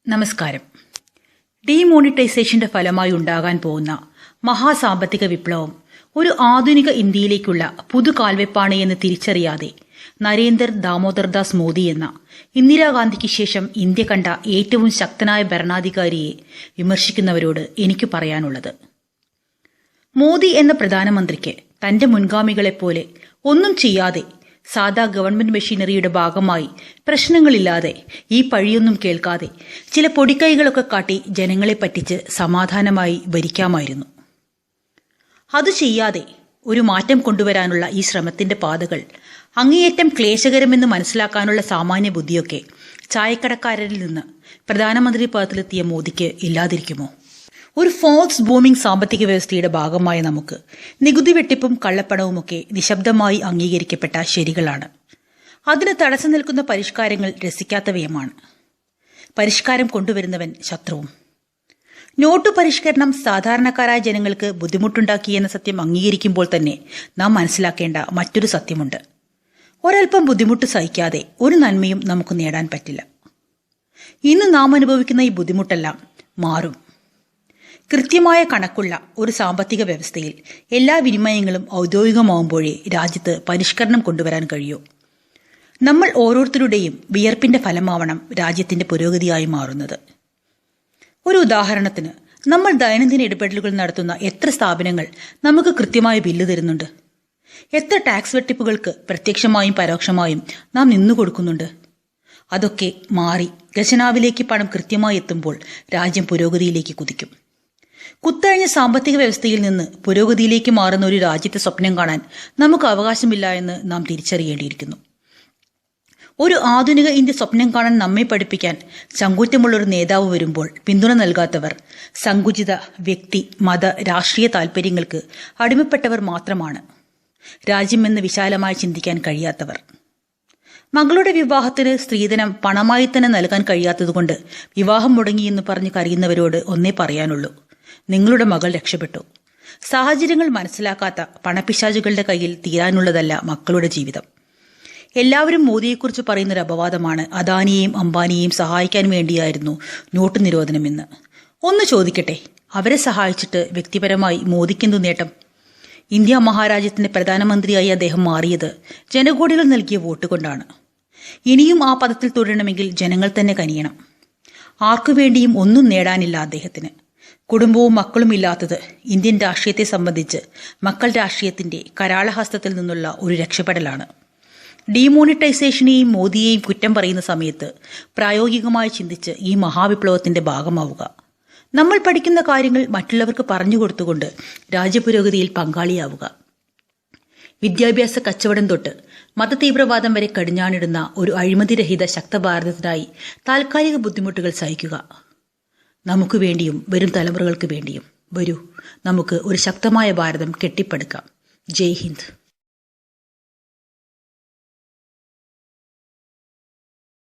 നമസ്കാരം. ഡീമോണിറ്റൈസേഷന്റെ ഫലമായി ഉണ്ടാകാൻ പോകുന്ന മഹാസാമ്പത്തിക വിപ്ലവം ഒരു ആധുനിക ഇന്ത്യയിലേക്കുള്ള പുതുകാൽവെപ്പാണ് എന്ന് തിരിച്ചറിയാതെ നരേന്ദർ ദാമോദർദാസ് മോദി എന്ന ഇന്ദിരാഗാന്ധിക്ക് ശേഷം ഇന്ത്യ കണ്ട ഏറ്റവും ശക്തനായ ഭരണാധികാരിയെ വിമർശിക്കുന്നവരോട് എനിക്ക് പറയാനുള്ളത്, മോദി എന്ന പ്രധാനമന്ത്രിക്ക് തന്റെ മുൻഗാമികളെപ്പോലെ ഒന്നും ചെയ്യാതെ സാധാ ഗവൺമെന്റ് മെഷീനറിയുടെ ഭാഗമായി പ്രശ്നങ്ങളില്ലാതെ ഈ പഴിയൊന്നും കേൾക്കാതെ ചില പൊടിക്കൈകളൊക്കെ കാട്ടി ജനങ്ങളെ പറ്റിച്ച് സമാധാനമായി ഭരിക്കാമായിരുന്നു. അത് ചെയ്യാതെ ഒരു മാറ്റം കൊണ്ടുവരാനുള്ള ഈ ശ്രമത്തിന്റെ പാതകൾ അങ്ങേയറ്റം ക്ലേശകരമെന്ന് മനസ്സിലാക്കാനുള്ള സാമാന്യ ബുദ്ധിയൊക്കെ ചായക്കടക്കാരനിൽ നിന്ന് പ്രധാനമന്ത്രി പദത്തിലെത്തിയ മോദിക്ക് ഇല്ലാതിരിക്കുമോ? ഒരു ഫോൾസ് ബൂമിംഗ് സാമ്പത്തിക വ്യവസ്ഥയുടെ ഭാഗമായ നമുക്ക് നികുതി വെട്ടിപ്പും കള്ളപ്പണവുമൊക്കെ നിശബ്ദമായി അംഗീകരിക്കപ്പെട്ട ശരികളാണ്. അതിന് തടസ്സം നിൽക്കുന്ന പരിഷ്കാരങ്ങൾ രസിക്കാത്തവയുമാണ്. പരിഷ്കാരം കൊണ്ടുവരുന്നവൻ ശത്രുവും. നോട്ടു പരിഷ്കരണം സാധാരണക്കാരായ ജനങ്ങൾക്ക് ബുദ്ധിമുട്ടുണ്ടാക്കി എന്ന സത്യം അംഗീകരിക്കുമ്പോൾ തന്നെ നാം മനസ്സിലാക്കേണ്ട മറ്റൊരു സത്യമുണ്ട്. ഒരൽപ്പം ബുദ്ധിമുട്ട് സഹിക്കാതെ ഒരു നന്മയും നമുക്ക് നേടാൻ പറ്റില്ല. ഇന്ന് നാം അനുഭവിക്കുന്ന ഈ ബുദ്ധിമുട്ടെല്ലാം മാറും. കൃത്യമായ കണക്കുള്ള ഒരു സാമ്പത്തിക വ്യവസ്ഥയിൽ എല്ലാ വിനിമയങ്ങളും ഔദ്യോഗികമാവുമ്പോഴേ രാജ്യത്ത് പരിഷ്കരണം കൊണ്ടുവരാൻ കഴിയൂ. നമ്മൾ ഓരോരുത്തരുടെയും വിയർപ്പിന്റെ ഫലമാവണം രാജ്യത്തിന്റെ പുരോഗതിയായി മാറുന്നത്. ഒരു ഉദാഹരണത്തിന്, നമ്മൾ ദൈനംദിന ഇടപെടലുകൾ നടത്തുന്ന എത്ര സ്ഥാപനങ്ങൾ നമുക്ക് കൃത്യമായ ബില്ല് തരുന്നുണ്ട്? എത്ര ടാക്സ് വെട്ടിപ്പുകൾക്ക് പ്രത്യക്ഷമായും പരോക്ഷമായും നാം നിന്നു കൊടുക്കുന്നുണ്ട്? അതൊക്കെ മാറി ഖജനാവിലേക്ക് പണം കൃത്യമായി എത്തുമ്പോൾ രാജ്യം പുരോഗതിയിലേക്ക് കുതിക്കും. കുത്തഴിഞ്ഞ സാമ്പത്തിക വ്യവസ്ഥയിൽ നിന്ന് പുരോഗതിയിലേക്ക് മാറുന്ന ഒരു രാജ്യത്തെ സ്വപ്നം കാണാൻ നമുക്ക് അവകാശമില്ല എന്ന് നാം തിരിച്ചറിയേണ്ടിയിരിക്കുന്നു. ഒരു ആധുനിക ഇന്ത്യ സ്വപ്നം കാണാൻ നമ്മെ പഠിപ്പിക്കാൻ ചങ്കൂറ്റമുള്ളൊരു നേതാവ് വരുമ്പോൾ പിന്തുണ നൽകാത്തവർ സങ്കുചിത വ്യക്തി, മത, രാഷ്ട്രീയ താൽപര്യങ്ങൾക്ക് അടിമപ്പെട്ടവർ മാത്രമാണ്. രാജ്യമെന്ന് വിശാലമായി ചിന്തിക്കാൻ കഴിയാത്തവർ. മകളുടെ വിവാഹത്തിന് സ്ത്രീധനം പണമായി തന്നെ നൽകാൻ കഴിയാത്തതുകൊണ്ട് വിവാഹം മുടങ്ങിയെന്ന് പറഞ്ഞ് കരയുന്നവരോട് ഒന്നേ പറയാനുള്ളൂ, നിങ്ങളുടെ മകൾ രക്ഷപ്പെട്ടു. സാഹചര്യങ്ങൾ മനസ്സിലാക്കാത്ത പണപ്പിശാചുകളുടെ കയ്യിൽ തീരാനുള്ളതല്ല മക്കളുടെ ജീവിതം. എല്ലാവരും മോദിയെക്കുറിച്ച് പറയുന്നൊരു അപവാദമാണ് അദാനിയെയും അംബാനിയെയും സഹായിക്കാൻ വേണ്ടിയായിരുന്നു നോട്ട് നിരോധനമെന്ന്. ഒന്ന് ചോദിക്കട്ടെ, അവരെ സഹായിച്ചിട്ട് വ്യക്തിപരമായി മോദിക്കെന്തു നേട്ടം? ഇന്ത്യ മഹാരാജ്യത്തിന്റെ പ്രധാനമന്ത്രിയായി അദ്ദേഹം മാറിയത് ജനകോടികൾ നൽകിയ വോട്ട് കൊണ്ടാണ്. ഇനിയും ആ പദത്തിൽ തുടരണമെങ്കിൽ ജനങ്ങൾ തന്നെ കനിയണം. ആർക്കുവേണ്ടിയും ഒന്നും നേടാനില്ല അദ്ദേഹത്തിന്. കുടുംബവും മക്കളും ഇല്ലാത്തത് ഇന്ത്യൻ രാഷ്ട്രീയത്തെ സംബന്ധിച്ച് മക്കൾ രാഷ്ട്രീയത്തിന്റെ കരാളഹസ്തത്തിൽ നിന്നുള്ള ഒരു രക്ഷപ്പെടലാണ്. ഡീമോണിറ്റൈസേഷനെയും മോദിയെയും കുറ്റം പറയുന്ന സമയത്ത് പ്രായോഗികമായി ചിന്തിച്ച് ഈ മഹാവിപ്ലവത്തിന്റെ ഭാഗമാവുക. നമ്മൾ പഠിക്കുന്ന കാര്യങ്ങൾ മറ്റുള്ളവർക്ക് പറഞ്ഞു കൊടുത്തുകൊണ്ട് രാജ്യപുരോഗതിയിൽ പങ്കാളിയാവുക. വിദ്യാഭ്യാസ കച്ചവടം തൊട്ട് മതതീവ്രവാദം വരെ കടിഞ്ഞാണിടുന്ന ഒരു അഴിമതിരഹിത ശക്ത ഭാരതത്തിനായി താൽക്കാലിക ബുദ്ധിമുട്ടുകൾ സഹിക്കുക. നമുക്ക് വേണ്ടിയും വരും തലമുറകൾക്ക് വേണ്ടിയും. വരൂ, നമുക്ക് ഒരു ശക്തമായ ഭാരതം കെട്ടിപ്പടുക്കാം. ജയ് ഹിന്ദ്.